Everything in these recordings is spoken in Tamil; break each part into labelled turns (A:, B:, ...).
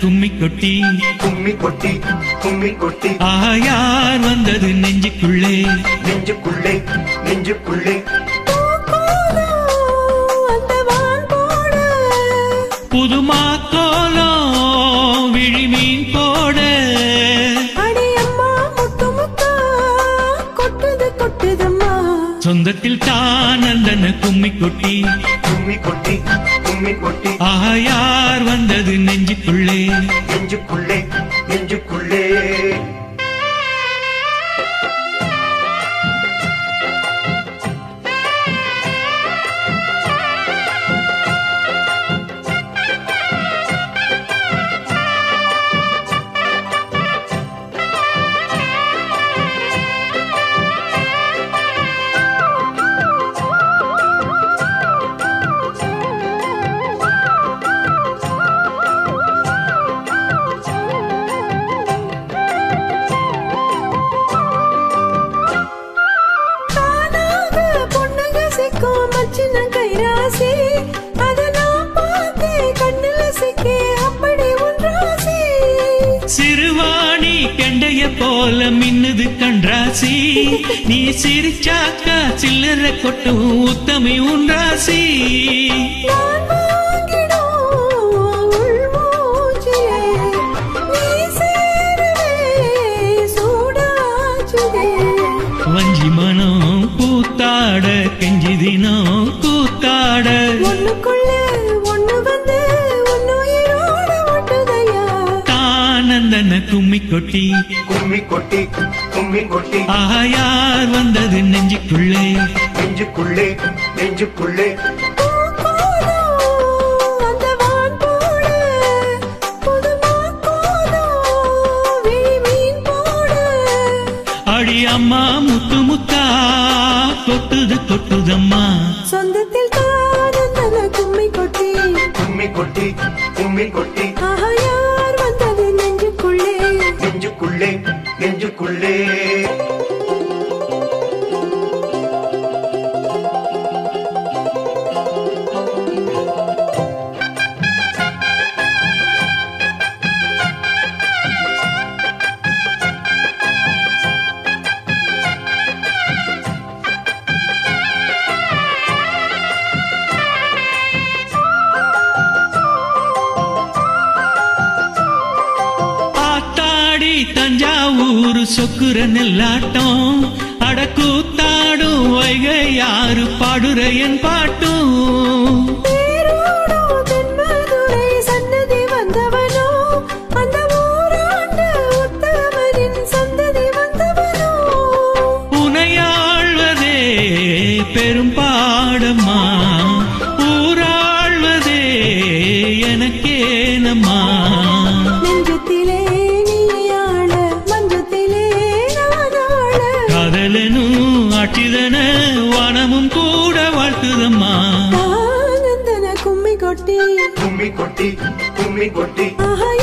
A: கும்மி கொட்டி
B: கும்மி கொட்டி கும்மி கொட்டி
A: யார் வந்தது நெஞ்சுக்குள்ளே
B: நெஞ்சுக்குள்ளே நெஞ்சுக்குள்ளே
A: புதுமா கோலம் விழிமீன் போட சொந்தத்தில் தான் அந்தன கும்மி கொட்டி
B: கும்மி கொட்டி கும்மி கொட்டி
A: யார் வந்தது நெஞ்சுக்குள்ளே
B: நெஞ்சுக்குள்ளே நெஞ்சுக்குள்ளே
A: சிறுவாணி கெண்டைய போல மின்னுது கண்ராசி நீ சிரிச்சாக்கா சில்லற கொட்டும் உத்தமி உன் ராசி வஞ்சி மனம் கூத்தாட கெஞ்சி தினம் கூத்தாட தானந்தன கும்மி கொட்டி
B: கும்மி கொட்டி கும்மி கொட்டி
A: யார் வந்தது நெஞ்சுக்குள்ளே
B: நெஞ்சுக்குள்ளே நெஞ்சுக்குள்ளே
A: அடி அம்மா முத்து முத்தா கொட்டுது கொட்டுதம்மா
C: சொந்தத்தில் தானந்தன கும்மி கொட்டி
B: கும்மி கொட்டி கும்மி கொட்டி
C: யார் வந்தது நெஞ்சுக்குள்ளே
B: நெஞ்சுக்குள்ளே நெஞ்சுக்குள்ளே
A: தஞ்சாவூர் சொக்குற நெல்லாட்டம் அடக்கூத்தாடும் வைகை யாரு பாடுற என் பாட்டும்
C: சன்னதி வந்தவனோ அந்த ஊராண்ட உத்தமனின் சந்ததி வந்தவனோ
A: உனையாழ்வதே பெரும் பாடம்மா ஊராழ்வதே எனக்கேனம்மா ஆட்சிதன வானமும் கூட வாழ்த்துதம்மா
C: தானந்தன கும்மி கொட்டி
B: கும்மி கொட்டி கும்மி கொட்டி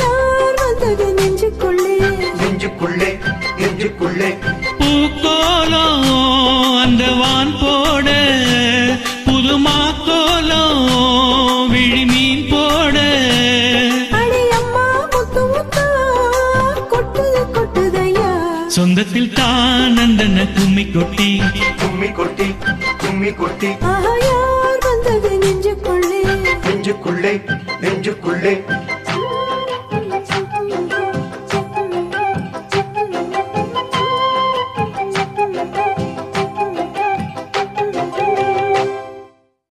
C: யார் வந்தது நெஞ்சுக்குள்ளே
B: நெஞ்சுக்குள்ளே நெஞ்சுக்குள்ளே
A: பூக்கோலம் அந்த வான் போட புதுமா கோலம் விழிமீன் போட
C: அடியம்மா முத்து முத்தா கொட்டுது கொட்டுதையா
A: சொந்தத்தில் தான் அந்தன கும்மி கொட்டி
B: கும்மி கொட்டி கும்மி கொட்டி
C: யார் வந்தது நெஞ்சுக்குள்ளே
B: நெஞ்சுக்குள்ளே நெஞ்சுக்குள்ளே